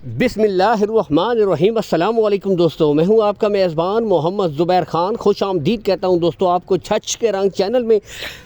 बिस्मिल्लाहिर्रहमानिर्रहीम। अस्सलाम वालेकुम दोस्तों, मैं हूं आपका मेज़बान मोहम्मद ज़ुबैर ख़ान। खुश आमदीद कहता हूं दोस्तों आपको छछ के रंग चैनल में।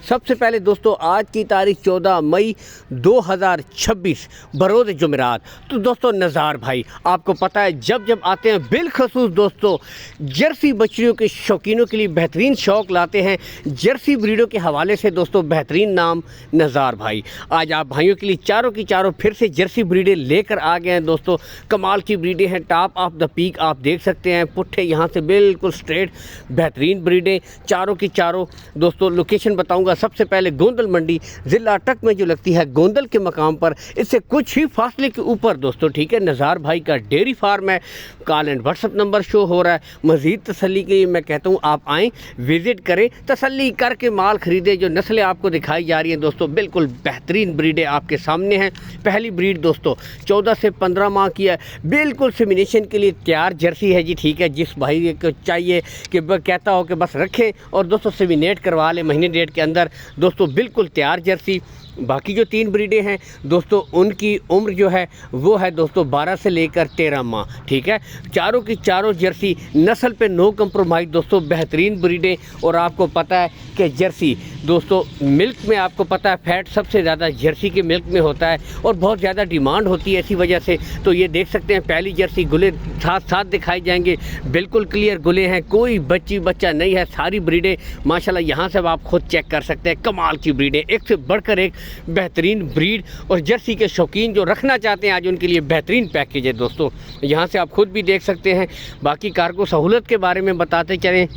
सबसे पहले दोस्तों आज की तारीख 14 मई 2026 बरोज़ जुमेरात। तो दोस्तों नज़ार भाई आपको पता है जब जब आते हैं बिलखसूस दोस्तों जर्सी बछड़ियों के शौकीनों के लिए बेहतरीन शौक़ लाते हैं। जर्सी ब्रीडों के हवाले से दोस्तों बेहतरीन नाम नज़ार भाई। आज आप भाइयों के लिए चारों की चारों फिर से जर्सी ब्रीडें लेकर आ गए हैं दोस्तों। कमाल की ब्रीडें हैं, टॉप ऑफ द पीक आप देख सकते हैं। पुट्ठे यहाँ से बिल्कुल स्ट्रेट बेहतरीन ब्रीडें चारों की चारों। दोस्तों लोकेशन बताऊंगा, सबसे पहले गोंदल मंडी ज़िला अटक में जो लगती है गोंदल के मकाम पर, इससे कुछ ही फासले के ऊपर दोस्तों, ठीक है, नज़ार भाई का डेयरी फार्म है। Call and WhatsApp number show हो रहा है। मज़ीद तसल्ली के लिए मैं कहता हूँ आप आएँ, विज़िट करें, तसल्ली करके माल ख़रीदें। जो नस्लें आपको दिखाई जा रही हैं दोस्तों बिल्कुल बेहतरीन ब्रीडें आपके सामने हैं। पहली ब्रीड दोस्तों 14 से 15 माह की है, बिल्कुल सेमिनेशन के लिए तैयार जर्सी है जी, ठीक है। जिस भाई को चाहिए कि कहता हो कि बस रखें और दोस्तों सेमिनेट करवा लें महीने डेढ़ के अंदर, दोस्तों बिल्कुल तैयार जर्सी। बाकी जो 3 ब्रीडें हैं दोस्तों उनकी उम्र जो है वो है दोस्तों 12 से लेकर 13 माह, ठीक है। चारों की चारों जर्सी नस्ल पे नो कंप्रोमाइज़ दोस्तों बेहतरीन ब्रीडें। और आपको पता है कि जर्सी दोस्तों मिल्क में आपको पता है फैट सबसे ज़्यादा जर्सी के मिल्क में होता है और बहुत ज़्यादा डिमांड होती है इसी वजह से। तो ये देख सकते हैं पहली जर्सी गुले साथ साथ दिखाई जाएंगे, बिल्कुल क्लियर गुले हैं, कोई बच्चा नहीं है। सारी ब्रीडें माशाल्लाह यहाँ से आप खुद चेक कर सकते हैं। कमाल की ब्रीडें, एक से बढ़कर एक बेहतरीन ब्रीड। और जर्सी के शौकीन जो रखना चाहते हैं आज उनके लिए बेहतरीन पैकेज है दोस्तों, यहाँ से आप खुद भी देख सकते हैं। बाकी कार्गो सहूलत के बारे में बताते चलें,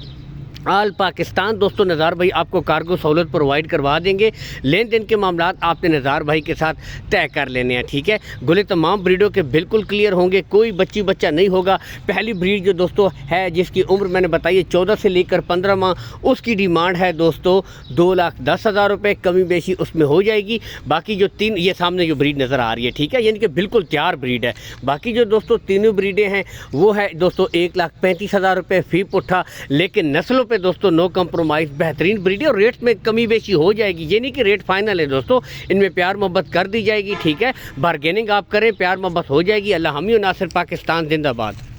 आल पाकिस्तान दोस्तों नज़ार भाई आपको कार्गो सहूलत प्रोवाइड करवा देंगे। लेन देन के मामलात आपने नज़ार भाई के साथ तय कर लेने हैं, ठीक है। गुले तमाम ब्रीडों के बिल्कुल क्लियर होंगे, कोई बच्चा नहीं होगा। पहली ब्रीड जो दोस्तों है जिसकी उम्र मैंने बताई है 14 से लेकर 15 माह, उसकी डिमांड है दोस्तों 2,10,000 रुपये, कमी बेशी उसमें हो जाएगी। बाकी जो 3 ये सामने जो ब्रीड नज़र आ रही है, ठीक है, यानी कि बिल्कुल तैयार ब्रीड है। बाकी जो दोस्तों तीनों ब्रीडें हैं वो है दोस्तों 1,35,000 रुपये फ़ी पुट्ठा, लेकिन नस्लों दोस्तों नो कंप्रोमाइज़ बेहतरीन ब्रीड और रेट में कमी बेशी हो जाएगी। ये नहीं कि रेट फाइनल है दोस्तों, इनमें प्यार मोहब्बत कर दी जाएगी, ठीक है। बारगेनिंग आप करें, प्यार मोहब्बत हो जाएगी। अल्लाह हामी नासिर, पाकिस्तान जिंदाबाद।